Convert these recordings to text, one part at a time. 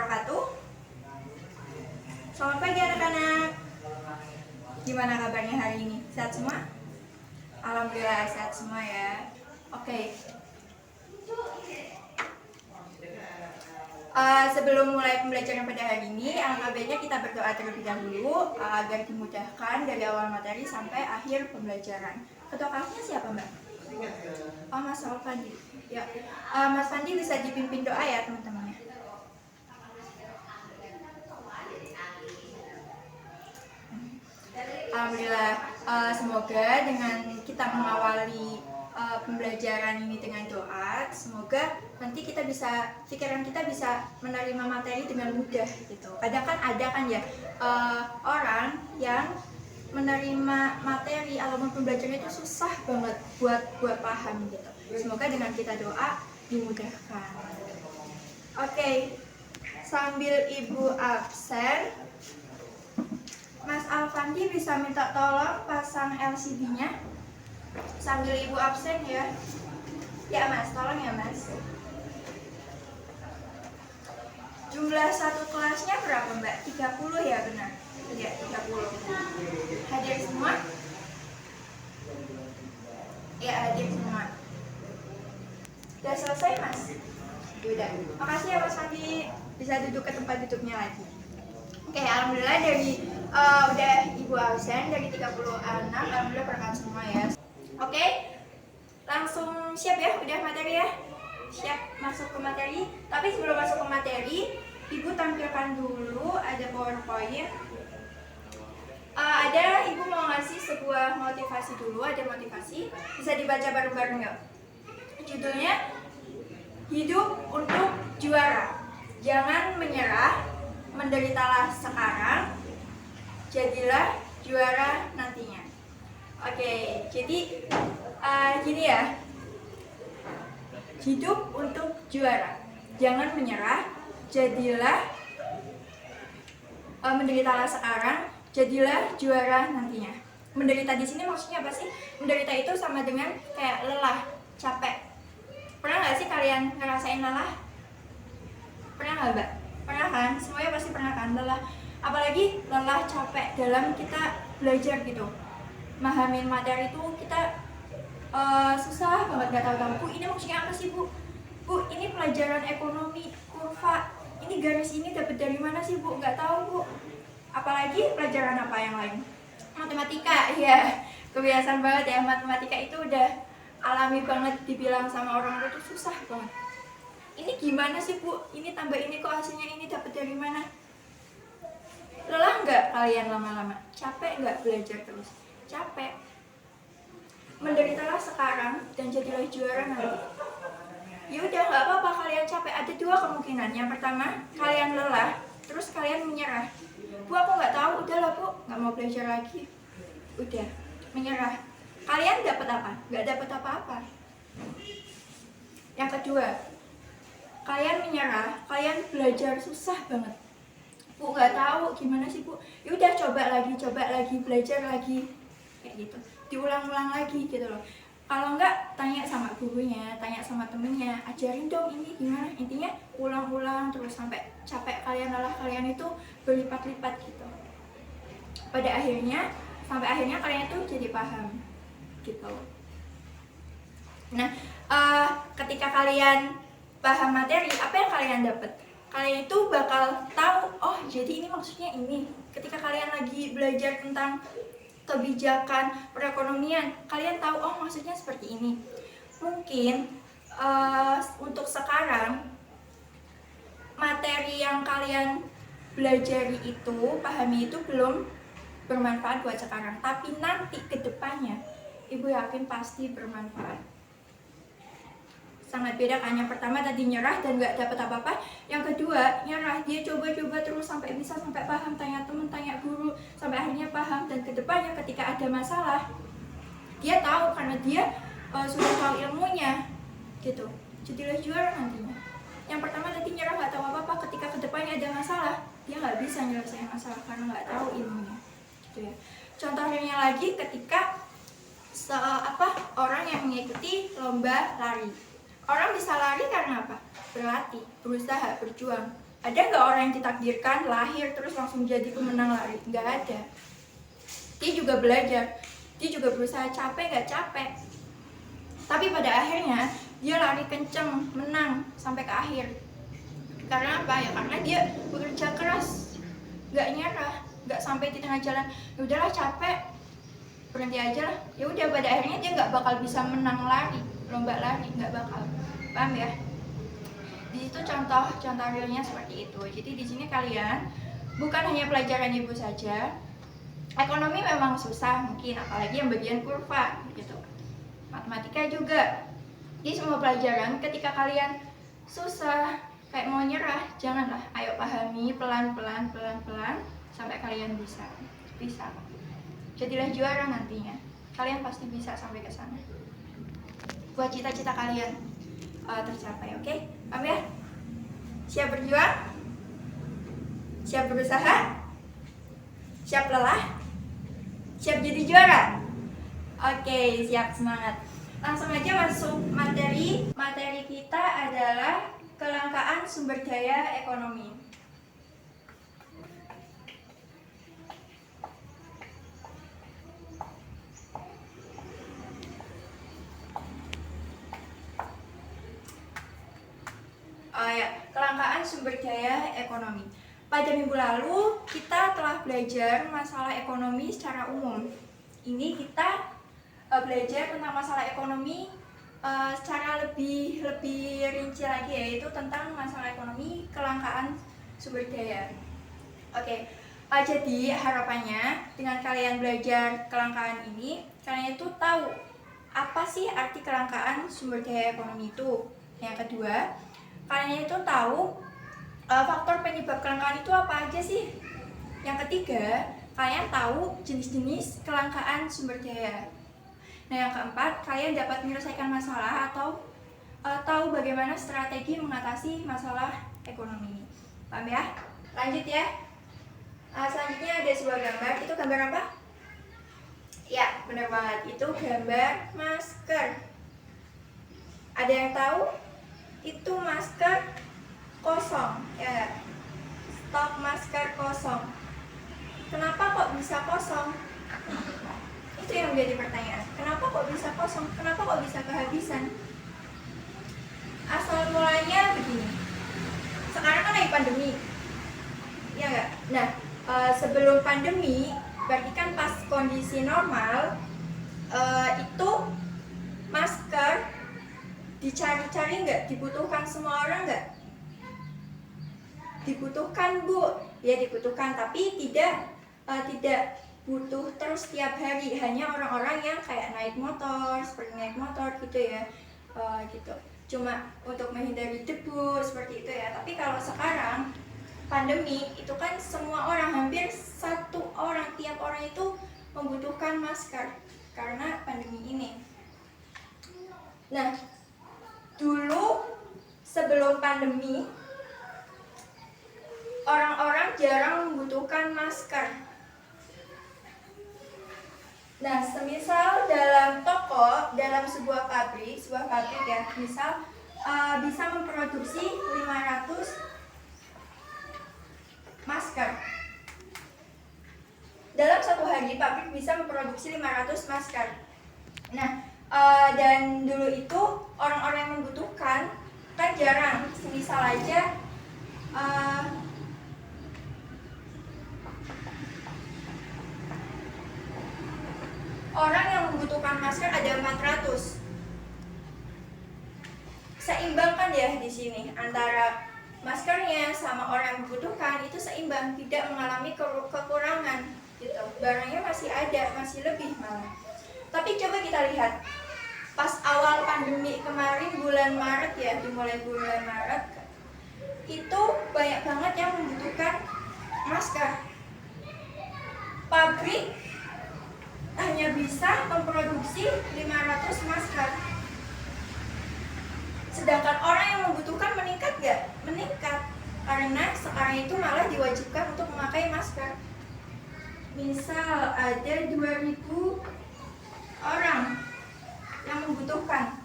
wabarakatuh. Selamat pagi anak-anak. Gimana kabarnya hari ini? Sehat semua? Alhamdulillah sehat semua ya. Oke. Sebelum mulai pembelajaran pada hari ini, alangkah baiknya kita berdoa terlebih dahulu agar dimudahkan dari awal materi sampai akhir pembelajaran. Ketua kelasnya siapa, Mbak? Oh, Mas Alfandi. Ya, Mas Fandi bisa dipimpin doa ya teman-teman. Alhamdulillah, semoga dengan kita mengawali pembelajaran ini dengan doa, semoga nanti pikiran kita bisa menerima materi dengan mudah gitu. Kadang kan ada kan ya orang yang menerima materi ataupun pembelajaran itu susah banget buat paham gitu. Semoga dengan kita doa dimudahkan. Oke, sambil Ibu absen, Mas Alfandi bisa minta tolong pasang LCD-nya sambil Ibu absen ya. Ya Mas, tolong ya Mas. Jumlah satu kelasnya berapa Mbak? 30 ya benar? Iya, 30. Hadir semua? Ya, hadir semua. Sudah selesai Mas? Sudah. Makasih ya Mas Fandi. Bisa duduk ke tempat duduknya lagi. Oke, alhamdulillah dari udah Ibu absen dari 30 anak, alhamdulillah berangkat semua ya. Oke, langsung siap ya, udah materi ya? Siap masuk ke materi. Tapi sebelum masuk ke materi, Ibu tampilkan dulu ada PowerPoint. Ada Ibu mau ngasih sebuah motivasi dulu, ada motivasi. Bisa dibaca bareng-bareng nggak? Judulnya Hidup untuk Juara. Jangan menyerah, menderitalah sekarang, jadilah juara nantinya. Oke, jadi gini ya. Hidup untuk juara. Jangan menyerah, jadilah menderitalah sekarang, jadilah juara nantinya. Menderita di sini maksudnya apa sih? Menderita itu sama dengan kayak lelah, capek. Pernah nggak sih kalian ngerasain lelah? Pernah nggak Mbak? Pernah kan? Semuanya pasti pernah kan lelah. Apalagi lelah capek dalam kita belajar gitu. Mahamin materi itu kita susah banget, nggak tahu Bu ini maksudnya apa sih Bu? Bu ini pelajaran ekonomi kurva, ini garis ini dapat dari mana sih Bu? Nggak tahu Bu. Apalagi pelajaran apa yang lain? Matematika ya, kebiasaan banget ya, matematika itu udah alami banget, dibilang sama orang itu susah banget. Ini gimana sih Bu? Ini tambah ini kok hasilnya ini dapat dari mana? Lelah nggak kalian lama-lama? Capek nggak belajar terus? Capek. Menderitalah sekarang dan jadilah juara nanti. Ya udah nggak apa-apa kalian capek. Ada dua kemungkinan. Yang pertama kalian lelah, terus kalian menyerah. Bu aku nggak tahu, udahlah Bu, nggak mau belajar lagi. Udah menyerah. Kalian dapat apa? Nggak dapat apa-apa. Yang kedua, kalian menyerah, kalian belajar susah banget. Bu nggak tahu gimana sih Bu? Ya udah coba lagi, belajar lagi kayak gitu. Diulang-ulang lagi gitu loh. Kalau nggak tanya sama gurunya, tanya sama temennya, ajarin dong ini gimana. Intinya ulang-ulang terus sampai capek kalian, lelah kalian itu berlipat-lipat gitu. Pada akhirnya, sampai akhirnya kalian itu jadi paham gitu. Nah, ketika kalian paham materi, apa yang kalian dapat? Kalian itu bakal tahu, oh jadi ini maksudnya ini. Ketika kalian lagi belajar tentang kebijakan perekonomian, kalian tahu, oh maksudnya seperti ini. Mungkin untuk sekarang, materi yang kalian belajari itu, pahami itu belum bermanfaat buat sekarang. Tapi nanti ke depannya, Ibu yakin pasti bermanfaat. Sangat beda kan, yang pertama tadi nyerah dan nggak dapat apa-apa, yang kedua nyerah, dia coba-coba terus sampai bisa, sampai paham, tanya teman, tanya guru, sampai akhirnya paham, dan kedepannya ketika ada masalah dia tahu karena dia sudah tahu ilmunya gitu, jadilah juara nantinya. Yang pertama tadi nyerah nggak tahu apa-apa, ketika kedepannya ada masalah dia nggak bisa nyelesain masalah karena nggak tahu ilmunya gitu ya. Contohnya lagi ketika orang yang mengikuti lomba lari. Orang bisa lari karena apa? Berlatih, berusaha, berjuang. Ada nggak orang yang ditakdirkan lahir terus langsung jadi pemenang lari? Nggak ada. Dia juga belajar, dia juga berusaha, capek nggak capek. Tapi pada akhirnya dia lari kenceng, menang sampai ke akhir. Karena apa ya? Karena dia bekerja keras, nggak nyerah, nggak sampai di tengah jalan. Ya udahlah capek, berhenti aja lah. Ya udah, pada akhirnya dia nggak bakal bisa menang lari, lomba lari, nggak bakal. Paham ya? Di situ contoh realnya seperti itu. Jadi di sini kalian bukan hanya pelajaran ibu saja. Ekonomi memang susah mungkin, apalagi yang bagian kurva gitu. Matematika juga. Di semua pelajaran ketika kalian susah kayak mau nyerah, janganlah. Ayo pahami pelan-pelan sampai kalian bisa. Jadilah juara nantinya. Kalian pasti bisa sampai ke sana. Buat cita-cita kalian tercapai, oke? Paham ya? Siap berjuang? Siap berusaha? Siap lelah? Siap jadi juara? Oke, siap, semangat. Langsung aja masuk materi. Materi kita adalah kelangkaan sumber daya ekonomi. Kelangkaan sumber daya ekonomi. Pada minggu lalu kita telah belajar masalah ekonomi secara umum. Ini kita belajar tentang masalah ekonomi secara lebih rinci lagi, yaitu tentang masalah ekonomi kelangkaan sumber daya. Oke, jadi harapannya dengan kalian belajar kelangkaan ini, kalian itu tahu apa sih arti kelangkaan sumber daya ekonomi itu. Yang kedua, kalian itu tahu faktor penyebab kelangkaan itu apa aja sih. Yang ketiga, kalian tahu jenis-jenis kelangkaan sumber daya. Nah, yang keempat, kalian dapat menyelesaikan masalah atau tahu bagaimana strategi mengatasi masalah ekonomi. Paham ya? Lanjut ya. Selanjutnya ada sebuah gambar. Itu gambar apa? Ya, benar banget. Itu gambar masker. Ada yang tahu? Itu masker kosong, ya. Stok masker kosong. Kenapa kok bisa kosong? Itu yang menjadi pertanyaan. Kenapa kok bisa kosong? Kenapa kok bisa kehabisan? Asal mulanya begini. Sekarang kan lagi pandemi, ya nggak? Nah, sebelum pandemi, berarti kan pas kondisi normal, itu masker dicari-cari nggak? Dibutuhkan semua orang nggak? Dibutuhkan, Bu. Ya, dibutuhkan, tapi tidak butuh terus tiap hari. Hanya orang-orang yang kayak naik motor, seperti naik motor gitu ya, gitu. Cuma untuk menghindari debu seperti itu ya. Tapi kalau sekarang pandemi itu kan semua orang, hampir satu orang, tiap orang itu membutuhkan masker karena pandemi ini. Nah, dulu sebelum pandemi orang-orang jarang membutuhkan masker. Nah, semisal dalam toko, dalam sebuah pabrik ya, misal bisa memproduksi 500 masker. Dalam satu hari pabrik bisa memproduksi 500 masker. Nah, dan dulu itu orang-orang yang membutuhkan kan jarang. Semisal aja orang yang membutuhkan masker ada 400. Seimbang kan ya di sini antara maskernya sama orang yang membutuhkan, itu seimbang, tidak mengalami kekurangan gitu. Barangnya masih ada, masih lebih malah. Tapi coba kita lihat pas awal pandemi kemarin, bulan Maret ya, dimulai bulan Maret, itu banyak banget yang membutuhkan masker. Pabrik hanya bisa memproduksi 500 masker. Sedangkan orang yang membutuhkan meningkat gak? Meningkat. Karena sekarang itu malah diwajibkan untuk memakai masker. Misal ada 2000 orang yang membutuhkan.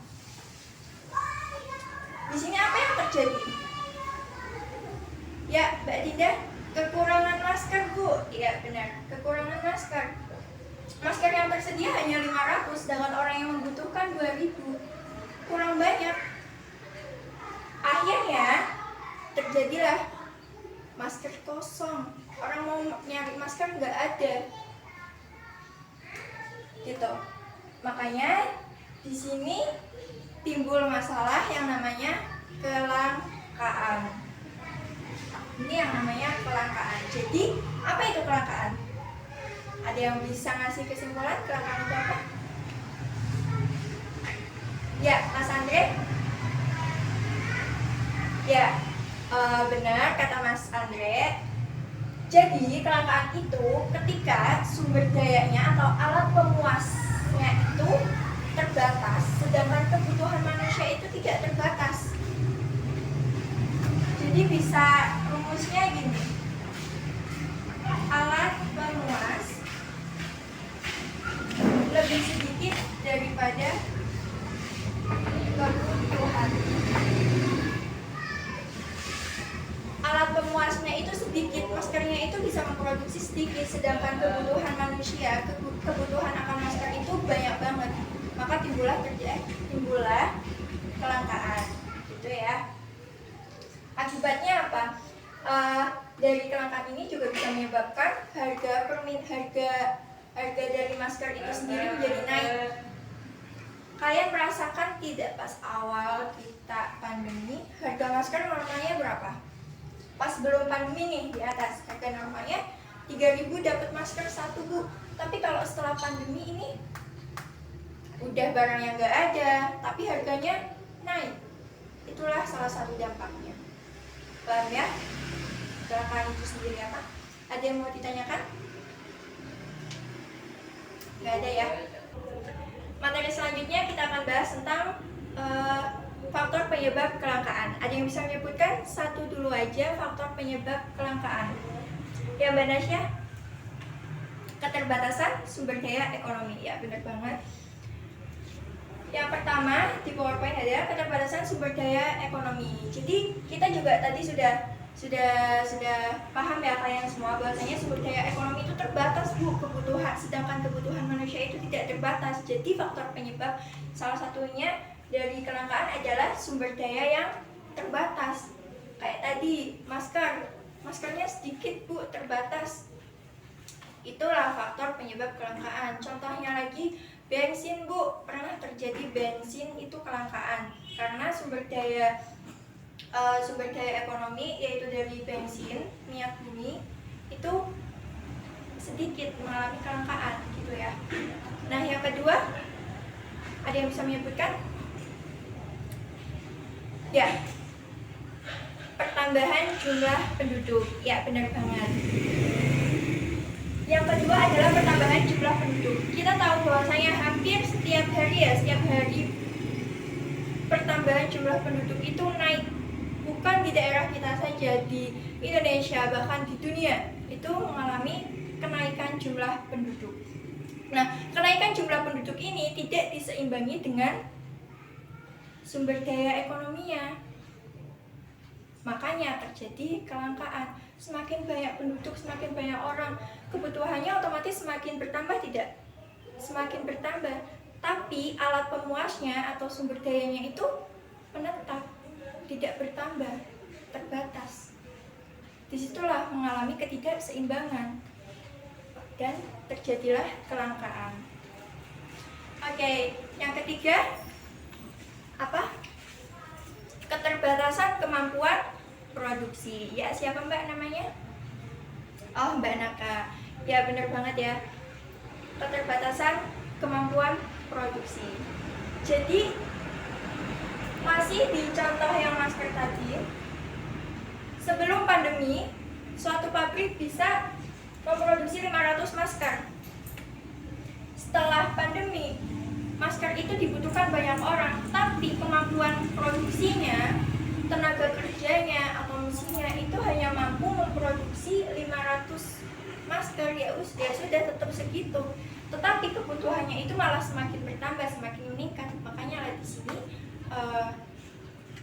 Di sini apa yang terjadi? Ya, Mbak Dinda, kekurangan masker Bu. Iya benar, kekurangan masker. Masker yang tersedia hanya 500, sedangkan orang yang membutuhkan 2000. Kurang banyak. Akhirnya terjadilah masker kosong. Orang mau nyari masker nggak ada. Gitu. Makanya di sini timbul masalah yang namanya kelangkaan. Ini yang namanya kelangkaan. Jadi, apa itu kelangkaan? Ada yang bisa ngasih kesimpulan kelangkaan itu apa? Ya, Mas Andre? Ya, benar kata Mas Andre. Jadi, kelangkaan itu ketika sumber dayanya atau alat pemuasnya itu terbatas, sedangkan kebutuhan manusia itu tidak terbatas. Jadi bisa rumusnya gini, alat pemuas lebih sedikit daripada kebutuhan. Alat pemuasnya itu sedikit, maskernya itu bisa memproduksi sedikit, sedangkan kebutuhan manusia, kebutuhan akan masker itu banyak banget. Maka timbullah kelangkaan, gitu ya. Akibatnya apa? Dari kelangkaan ini juga bisa menyebabkan harga dari masker itu sendiri menjadi naik. Kalian merasakan tidak pas awal kita pandemi, harga masker normalnya berapa? Pas belum pandemi nih, di atas harga normalnya 3.000 dapat masker 1 Bu. Tapi kalau setelah pandemi ini udah barangnya nggak ada, tapi harganya naik. Itulah salah satu dampaknya. Paham ya? Kelangkaan itu sendiri apa? Ada yang mau ditanyakan? Nggak ada ya? Materi selanjutnya kita akan bahas tentang faktor penyebab kelangkaan. Ada yang bisa menyebutkan satu dulu aja faktor penyebab kelangkaan? Ya Mbak Nasya? Keterbatasan sumber daya ekonomi. Ya benar banget. Yang pertama di PowerPoint adalah keterbatasan sumber daya ekonomi. Jadi kita juga tadi sudah paham ya kalian semua bahwasanya sumber daya ekonomi itu terbatas Bu, kebutuhan, sedangkan kebutuhan manusia itu tidak terbatas. Jadi faktor penyebab salah satunya dari kelangkaan adalah sumber daya yang terbatas. Kayak tadi maskernya sedikit Bu, terbatas. Itulah faktor penyebab kelangkaan. Contohnya lagi bensin Bu, pernah terjadi bensin itu kelangkaan karena sumber daya ekonomi yaitu dari bensin, minyak bumi itu sedikit mengalami kelangkaan gitu ya. Nah yang kedua, ada yang bisa menyebutkan? Ya, pertambahan jumlah penduduk. Ya benar banget. Yang kedua adalah pertambahan jumlah penduduk. Kita tahu bahwasanya hampir setiap hari pertambahan jumlah penduduk itu naik. Bukan di daerah kita saja, di Indonesia bahkan di dunia itu mengalami kenaikan jumlah penduduk. Nah, kenaikan jumlah penduduk ini tidak diseimbangi dengan sumber daya ekonominya. Makanya terjadi kelangkaan. Semakin banyak penduduk, semakin banyak orang, kebutuhannya otomatis semakin bertambah tidak? Semakin bertambah. Tapi alat pemuasnya atau sumber dayanya itu menetap, tidak bertambah, terbatas. Disitulah mengalami ketidakseimbangan dan terjadilah kelangkaan. Oke, yang ketiga apa? Keterbatasan kemampuan produksi. Ya, siapa Mbak namanya? Oh, Mbak Naka. Ya, benar banget ya. Keterbatasan kemampuan produksi. Jadi, masih di contoh yang masker tadi, sebelum pandemi, suatu pabrik bisa memproduksi 500 masker. Setelah pandemi, masker itu dibutuhkan banyak orang, tapi kemampuan produksinya, tenaga kerjanya atau mesinnya itu hanya mampu memproduksi 500 masker. Ya sudah tetap segitu. Tetapi kebutuhannya itu malah semakin bertambah, semakin meningkat. Makanya di sini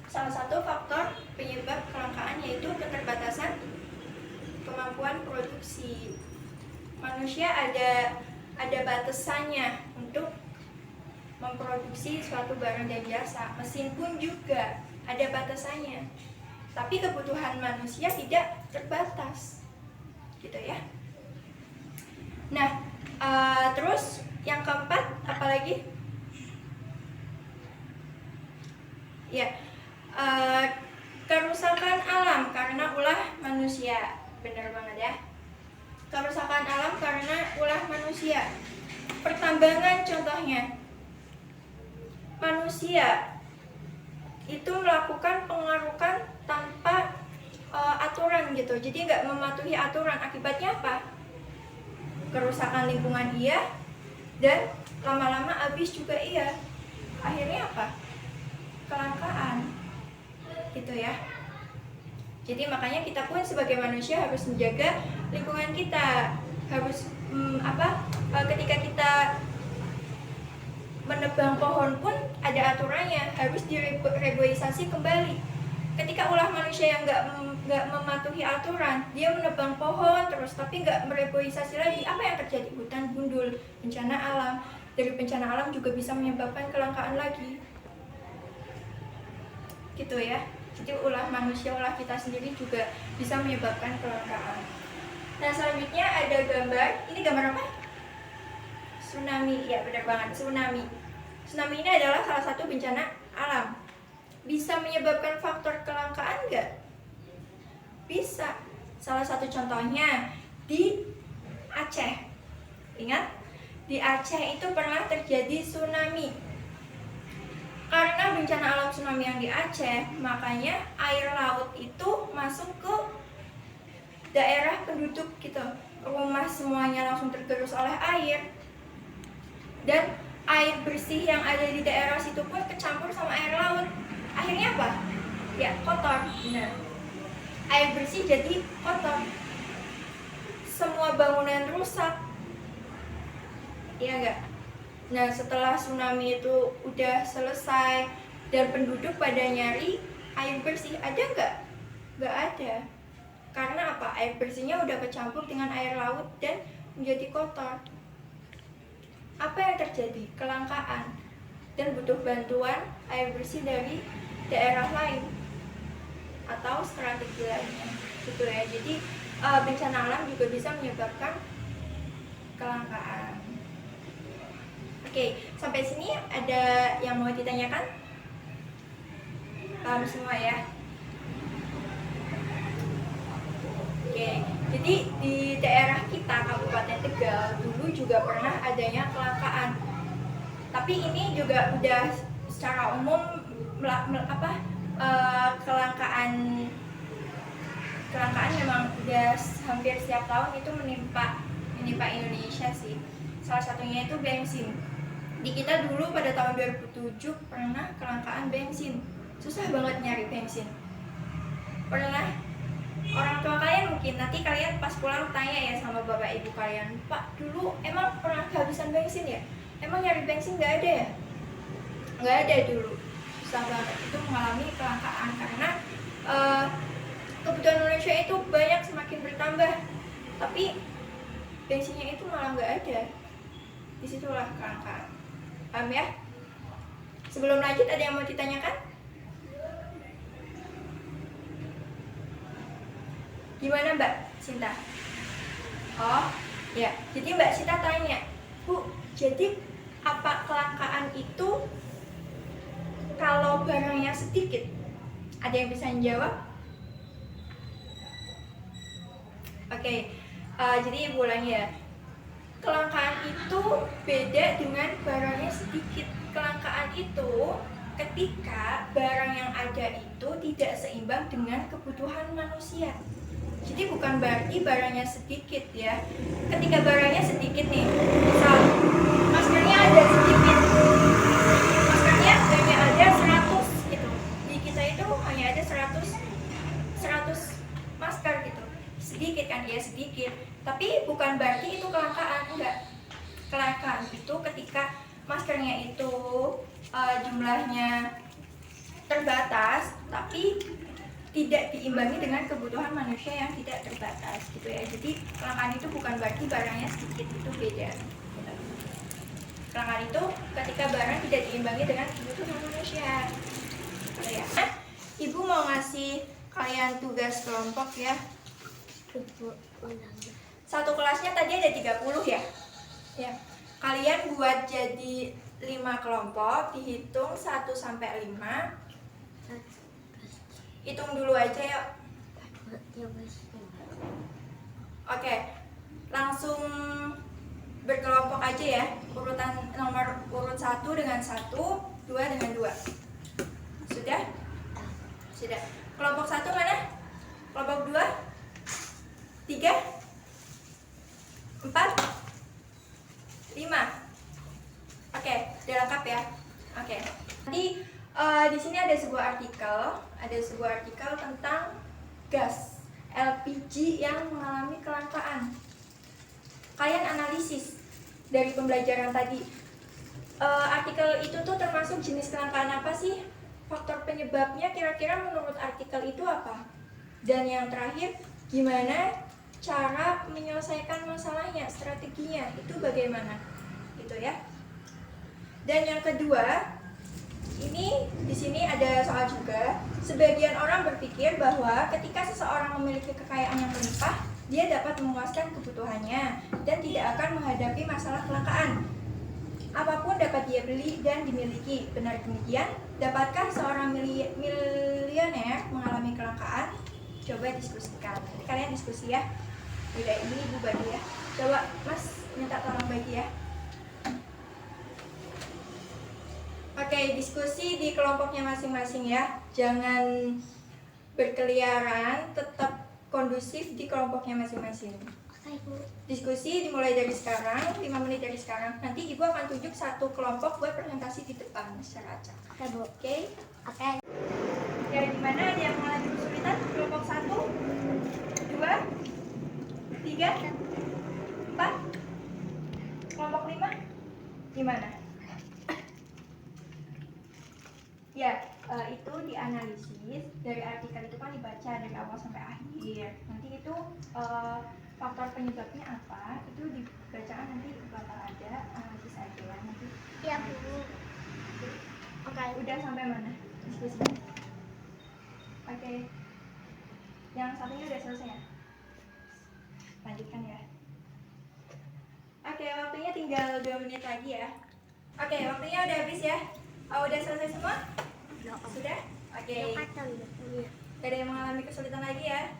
salah satu faktor penyebab kelangkaan yaitu keterbatasan kemampuan produksi. Manusia ada batasannya untuk memproduksi suatu barang dan jasa. Mesin pun juga ada batasannya. Tapi kebutuhan manusia tidak terbatas. Gitu ya. Nah, terus yang keempat apalagi? Ya, kerusakan alam karena ulah manusia. Benar banget ya. Kerusakan alam karena ulah manusia. Pertambangan contohnya. Manusia itu melakukan pengarukan tanpa aturan gitu. Jadi nggak mematuhi aturan. Akibatnya apa? Kerusakan lingkungan iya, dan lama-lama habis juga iya. Akhirnya apa? Kelangkaan. Gitu ya. Jadi makanya kita pun sebagai manusia harus menjaga lingkungan kita. Harus ketika kita menebang pohon pun ada aturannya, harus direboisasi kembali. Ketika ulah manusia yang nggak mematuhi aturan, dia menebang pohon terus tapi nggak mereboisasi lagi, apa yang terjadi? Hutan gundul, bencana alam. Dari bencana alam juga bisa menyebabkan kelangkaan lagi. Gitu ya. Jadi ulah manusia, ulah kita sendiri juga bisa menyebabkan kelangkaan. Nah, selanjutnya ada gambar. Ini gambar apa? Tsunami. Ya, benar banget, tsunami. Tsunami ini adalah salah satu bencana alam. Bisa menyebabkan faktor kelangkaan nggak? Bisa. Salah satu contohnya di Aceh. Ingat? Di Aceh itu pernah terjadi tsunami. Karena bencana alam tsunami yang di Aceh, makanya air laut itu masuk ke daerah penduduk gitu. Rumah semuanya langsung tergerus oleh air. Dan air bersih yang ada di daerah situ pun kecampur sama air laut. Akhirnya apa? Ya, kotor. Benar. Air bersih jadi kotor. Semua bangunan rusak. Iya enggak? Nah, setelah tsunami itu udah selesai dan penduduk pada nyari air bersih, ada nggak? Nggak ada. Karena apa? Air bersihnya udah kecampur dengan air laut dan menjadi kotor. Apa yang terjadi? Kelangkaan dan butuh bantuan air bersih dari daerah lain atau strategi lainnya. Gitu ya. Jadi bencana alam juga bisa menyebabkan kelangkaan. Oke, sampai sini ada yang mau ditanyakan? Paham semua ya? Oke, jadi di daerah kita, Kabupaten Tegal, dulu juga pernah adanya kelangkaan. Tapi ini juga udah secara umum kelangkaan memang udah hampir setiap tahun itu menimpa Indonesia sih. Salah satunya itu bensin. Di kita dulu pada tahun 2007 pernah kelangkaan bensin. Susah banget nyari bensin. Pernah? Orang tua kalian mungkin nanti kalian pas pulang tanya ya sama bapak ibu kalian, Pak, dulu emang pernah kehabisan bensin ya? Emang nyari bensin nggak ada ya? Nggak ada dulu. Susah banget. Itu mengalami kelangkaan karena kebutuhan Indonesia itu banyak semakin bertambah, tapi bensinnya itu malah nggak ada. Disitulah kelangkaan. Paham ya? Sebelum lanjut ada yang mau ditanyakan? Gimana Mbak Sinta? Oh, ya. Jadi Mbak Sinta tanya, Bu, jadi apa kelangkaan itu kalau barangnya sedikit? Ada yang bisa menjawab? Oke, jadi Ibu ulangi ya. Kelangkaan itu beda dengan barangnya sedikit. Kelangkaan itu ketika barang yang ada itu tidak seimbang dengan kebutuhan manusia. Jadi bukan berarti barangnya sedikit ya. Ketika barangnya sedikit nih, misal maskernya ada sedikit, maskernya hanya ada 100 gitu. Di kita itu hanya ada 100 masker gitu. Sedikit kan, ya sedikit. Tapi bukan berarti itu kelangkaan, enggak. Kelangkaan itu ketika maskernya itu jumlahnya terbatas tapi tidak diimbangi dengan kebutuhan manusia yang tidak terbatas gitu ya. Jadi kelangkaan itu bukan berarti barangnya sedikit, itu beda gitu. Kelangkaan itu ketika barang tidak diimbangi dengan kebutuhan manusia gitu ya. Nah, Ibu mau ngasih kalian tugas kelompok ya. Satu kelasnya tadi ada 30 ya. Ya. Kalian buat jadi 5 kelompok, dihitung 1 sampai 5. Hitung dulu aja yuk. Oke. Langsung berkelompok aja ya. Urutan nomor urut 1 dengan 1, 2 dengan 2. Sudah? Sudah. Kelompok 1 mana? Kelompok 2? 3? 4? 5. Oke, udah lengkap ya. Oke. Nanti di sini ada sebuah artikel tentang gas LPG yang mengalami kelangkaan. Kalian analisis dari pembelajaran tadi. Artikel itu tuh termasuk jenis kelangkaan apa sih? Faktor penyebabnya kira-kira menurut artikel itu apa? Dan yang terakhir, gimana cara menyelesaikan masalahnya, strateginya itu bagaimana? Gitu ya. Dan yang kedua, ini di sini ada soal juga. Sebagian orang berpikir bahwa ketika seseorang memiliki kekayaan yang melimpah, dia dapat memuaskan kebutuhannya dan tidak akan menghadapi masalah kelangkaan. Apapun dapat dia beli dan dimiliki. Benar demikian? Dapatkah seorang milioner mengalami kelangkaan? Coba diskusikan. Nanti kalian diskusi ya. Udah, ini Ibu bagi ya. Coba Mas minta tolong bagi ya. Oke, diskusi di kelompoknya masing-masing ya. Jangan berkeliaran, tetap kondusif di kelompoknya masing-masing. Diskusi dimulai dari sekarang, 5 menit dari sekarang. Nanti Ibu akan tunjuk satu kelompok buat presentasi di depan secara acak. Oke? Oke. Ya, gimana? Ada yang mengalami kesulitan? Kelompok 1, 2, 3, 4, kelompok 5? Gimana? Ya, itu dianalisis dari artikel itu kan dibaca dari awal sampai akhir. Nanti itu faktor penyebabnya apa? Itu dibacaan nanti bakal ada analisis aja ya nanti. Iya Bu. Oke, udah sampai mana diskusinya? Oke. Yang satunya udah selesai ya? Lanjutkan ya. Oke, waktunya tinggal 2 menit lagi ya. Oke, waktunya udah habis ya. Udah selesai semua? Sudah? Oke. Gak ada yang mengalami kesulitan lagi ya?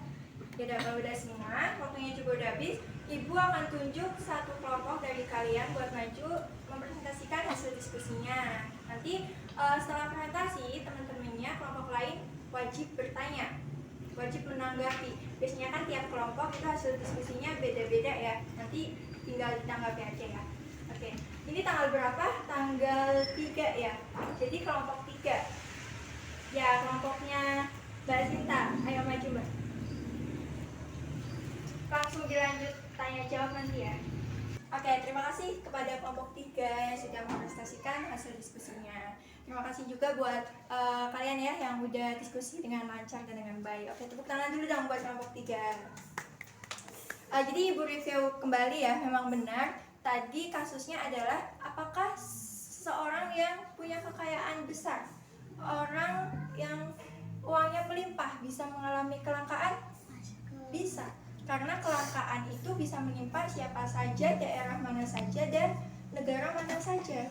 Yaudah, kalau udah semua, waktunya juga udah habis. Ibu akan tunjuk satu kelompok dari kalian buat maju mempresentasikan hasil diskusinya. Nanti setelah presentasi, teman-temannya kelompok lain wajib bertanya, wajib menanggapi. Biasanya kan tiap kelompok itu hasil diskusinya beda-beda ya. Nanti tinggal ditanggapi aja ya. Oke, ini tanggal berapa? Tanggal 3 ya. Jadi kelompok 3. Ya, kelompoknya Mbak Sinta. Ayo maju Mbak. Langsung dilanjut tanya jawab nanti ya. Oke, terima kasih kepada kelompok 3 yang sudah mempresentasikan hasil diskusinya. Terima kasih juga buat kalian ya yang udah diskusi dengan lancar dan dengan baik. Oke, tepuk tangan dulu dong buat kelompok 3. Jadi Ibu review kembali ya, memang benar. Tadi kasusnya adalah apakah seorang yang punya kekayaan besar, orang yang uangnya melimpah bisa mengalami kelangkaan? Bisa. Karena kelangkaan itu bisa menimpa siapa saja, daerah mana saja, dan negara mana saja.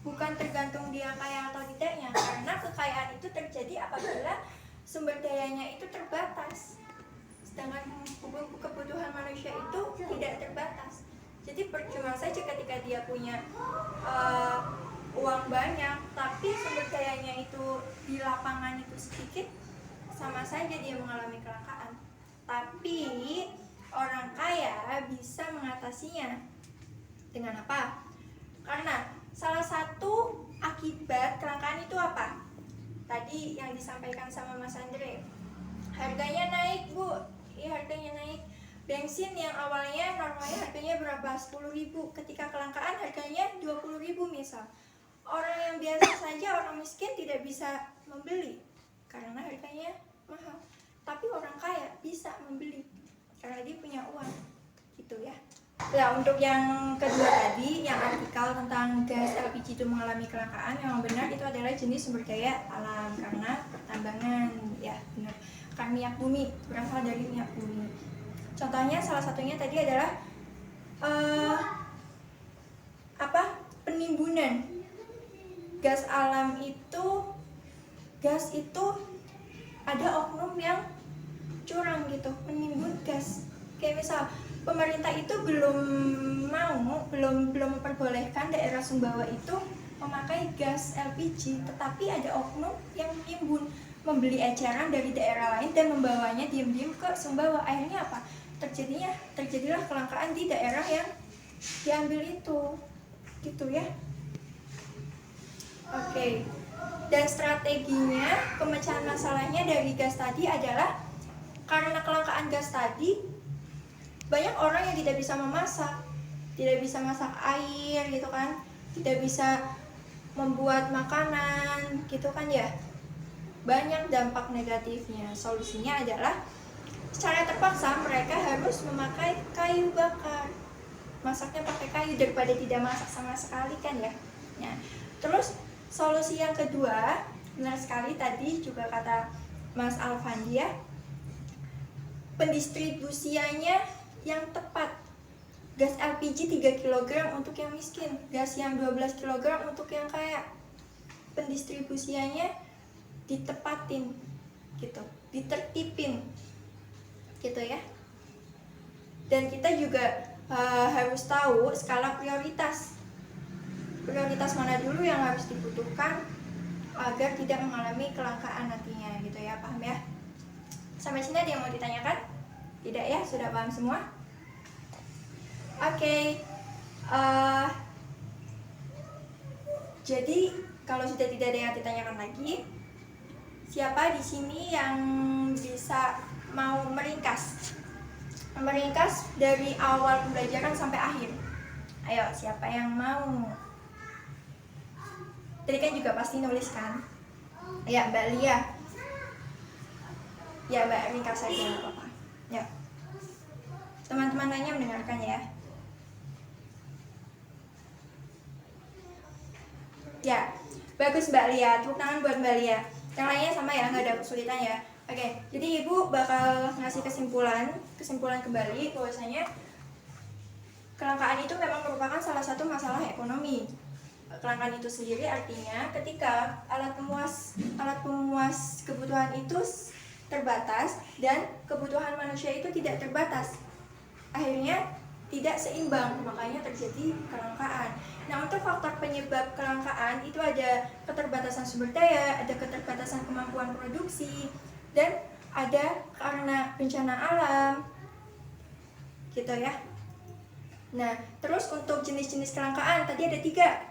Bukan tergantung dia kaya atau tidaknya, karena kekayaan itu terjadi apabila sumber dayanya itu terbatas. Sedangkan kebutuhan manusia itu tidak terbatas. Jadi percuma saja ketika dia punya uang banyak, tapi sumber dayanya itu di lapangan itu sedikit, sama saja dia mengalami kelangkaan. Tapi orang kaya bisa mengatasinya dengan apa? Karena salah satu akibat kelangkaan itu apa? Tadi yang disampaikan sama Mas Andre, harganya naik Bu. Iya, harganya naik. Bensin yang awalnya normalnya harganya berapa? 10.000, ketika kelangkaan harganya 20.000 misal. Orang yang biasa saja, orang miskin tidak bisa membeli karena harganya mahal. Tapi orang kaya bisa membeli karena dia punya uang, gitu ya. Nah, untuk yang kedua tadi, yang artikel tentang gas LPG itu mengalami kelangkaan, memang benar itu adalah jenis sumber daya alam karena pertambangan, ya benar. Karena minyak bumi, berasal dari minyak bumi. Contohnya salah satunya tadi adalah penimbunan gas alam itu. Gas itu ada oknum yang curang gitu, menimbun gas. Kayak misal pemerintah itu belum memperbolehkan daerah Sumbawa itu memakai gas LPG, tetapi ada oknum yang menimbun, membeli eceran dari daerah lain dan membawanya diam-diam ke Sumbawa. Akhirnya apa? Terjadilah kelangkaan di daerah yang diambil itu, gitu ya. Oke. Dan strateginya pemecahan masalahnya dari gas tadi adalah karena kelangkaan gas tadi, banyak orang yang tidak bisa memasak, tidak bisa masak air gitu kan, tidak bisa membuat makanan gitu kan ya. Banyak dampak negatifnya. Solusinya adalah secara terpaksa mereka harus memakai kayu bakar. Masaknya pakai kayu daripada tidak masak sama sekali kan ya. Nah, terus solusi yang kedua, benar sekali tadi juga kata Mas Alfandi ya, pendistribusiannya yang tepat. Gas LPG 3 kg untuk yang miskin, gas yang 12 kg untuk yang kaya. Pendistribusiannya ditepatin gitu, ditertipin gitu ya. Dan kita juga harus tahu skala prioritas mana dulu yang harus dibutuhkan agar tidak mengalami kelangkaan nantinya gitu ya. Paham ya? Sampai sini ada yang mau ditanyakan? Tidak ya? Sudah paham semua? Oke. Jadi kalau sudah tidak ada yang ditanyakan lagi, siapa di sini yang bisa mau meringkas dari awal pembelajaran sampai akhir? Ayo, siapa yang mau? Tadi kan juga pasti nulis kan? Ya, Mbak Lia. Ya, Mbak, ringkas saja nggak apa-apa. Ya. Teman-teman lainnya mendengarkan ya. Ya, bagus Mbak Lia. Tepuk tangan buat Mbak Lia. Yang lainnya sama ya, nggak ada kesulitan ya. Oke, jadi Ibu bakal ngasih kesimpulan kembali bahwasanya kelangkaan itu memang merupakan salah satu masalah ekonomi. Kelangkaan itu sendiri artinya ketika alat pemuas kebutuhan itu terbatas dan kebutuhan manusia itu tidak terbatas, akhirnya tidak seimbang, makanya terjadi kelangkaan. Nah, untuk faktor penyebab kelangkaan itu ada keterbatasan sumber daya, ada keterbatasan kemampuan produksi, dan ada karena bencana alam gitu ya. Nah, terus untuk jenis-jenis kelangkaan tadi ada 3.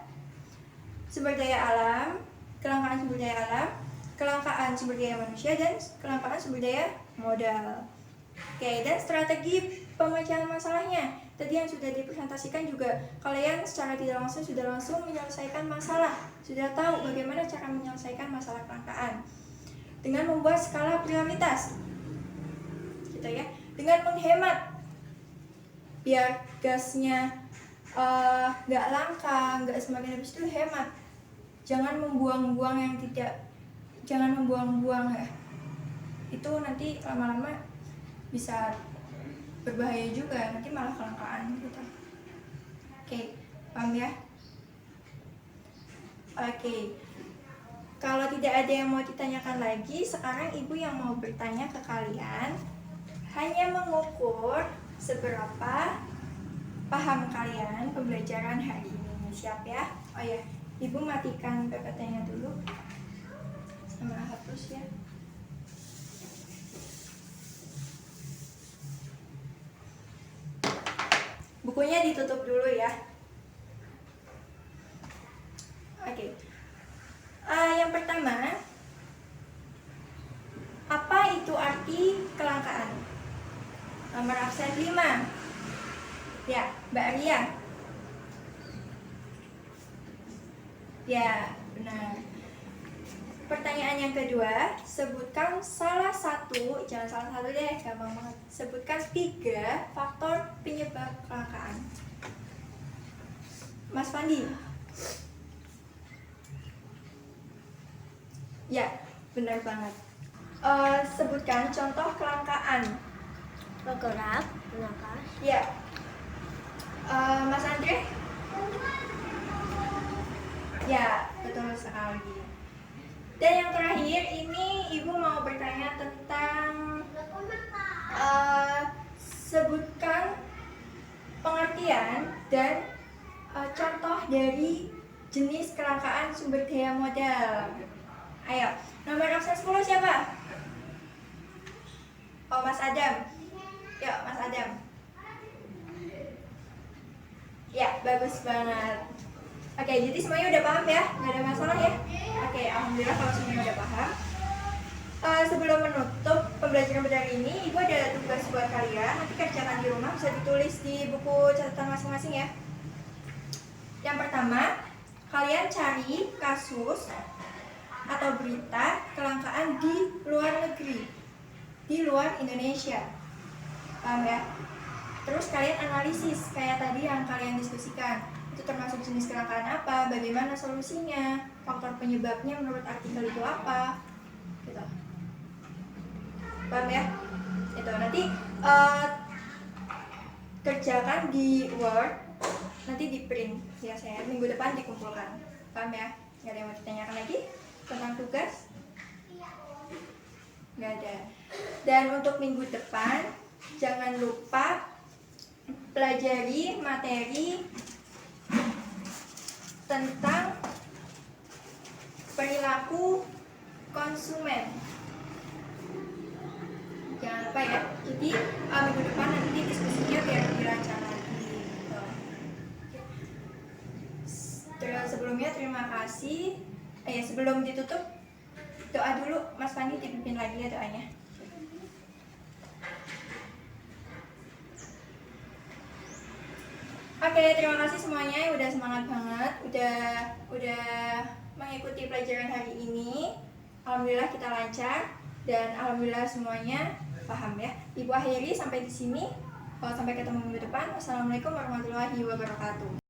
Sumber daya alam, kelangkaan sumber daya alam, kelangkaan sumber daya manusia, dan kelangkaan sumber daya modal. Oke, dan strategi pemecahan masalahnya tadi yang sudah dipresentasikan juga, kalian secara tidak langsung sudah langsung menyelesaikan masalah, sudah tahu bagaimana cara menyelesaikan masalah kelangkaan dengan membuat skala prioritas gitu ya, dengan menghemat biar gasnya nggak langka, nggak semakin habis, itu hemat. Jangan membuang-buang ya, itu nanti lama-lama bisa berbahaya juga, nanti malah kelangkaan gitu. Oke, paham ya? Oke, kalau tidak ada yang mau ditanyakan lagi, sekarang Ibu yang mau bertanya ke kalian hanya mengukur seberapa paham kalian pembelajaran hari ini. Siap ya? Oh ya, Ibu matikan PPT-nya dulu sama hapus ya. Bukunya ditutup dulu ya. Oke. Yang pertama, apa itu arti kelangkaan? Nomor absen 5. Ya, Mbak Ria. Ya, benar. Pertanyaan yang kedua, sebutkan salah satu, jangan salah satu deh, gampang banget. Sebutkan 3 faktor penyebab kelangkaan. Mas Fandi. Ya, benar banget. Sebutkan contoh kelangkaan. Bergerak, menakas. Ya. Mas Andre? Ya, betul sekali. Dan yang terakhir, ini Ibu mau bertanya tentang sebutkan pengertian dan contoh dari jenis kelangkaan sumber daya modal. Ayo, nomor absen 10 siapa? Oh, Mas Adam. Yuk, Mas Adam. Ya, bagus banget. Oke, jadi semuanya udah paham ya? Nggak ada masalah ya? Oke, alhamdulillah kalau semuanya udah paham. Sebelum menutup pembelajaran pada hari ini, Ibu ada tugas buat kalian. Nanti kerjakan di rumah, bisa ditulis di buku catatan masing-masing ya. Yang pertama, kalian cari kasus atau berita kelangkaan di luar negeri, di luar Indonesia. Paham ya? Terus kalian analisis kayak tadi yang kalian diskusikan. Itu termasuk jenis kelangkaan apa, bagaimana solusinya, faktor penyebabnya menurut artikel itu apa, gitu. Paham ya? Itu nanti kerjakan di Word, nanti di print ya, saya minggu depan dikumpulkan. Paham ya? Gak ada yang mau ditanyakan lagi tentang tugas? Gak ada. Dan untuk minggu depan jangan lupa pelajari materi tentang perilaku konsumen. Jangan lupa ya. Jadi minggu depan nanti diskusinya biar lebih lancar lagi. Gitu. Terus sebelumnya terima kasih. Sebelum ditutup doa dulu, Mas Fandi dipimpin lagi ya doanya. Oke, terima kasih semuanya yang udah semangat banget, udah mengikuti pelajaran hari ini. Alhamdulillah kita lancar dan alhamdulillah semuanya paham ya. Ibu akhiri sampai di sini. Sampai ketemu minggu depan. Wassalamualaikum warahmatullahi wabarakatuh.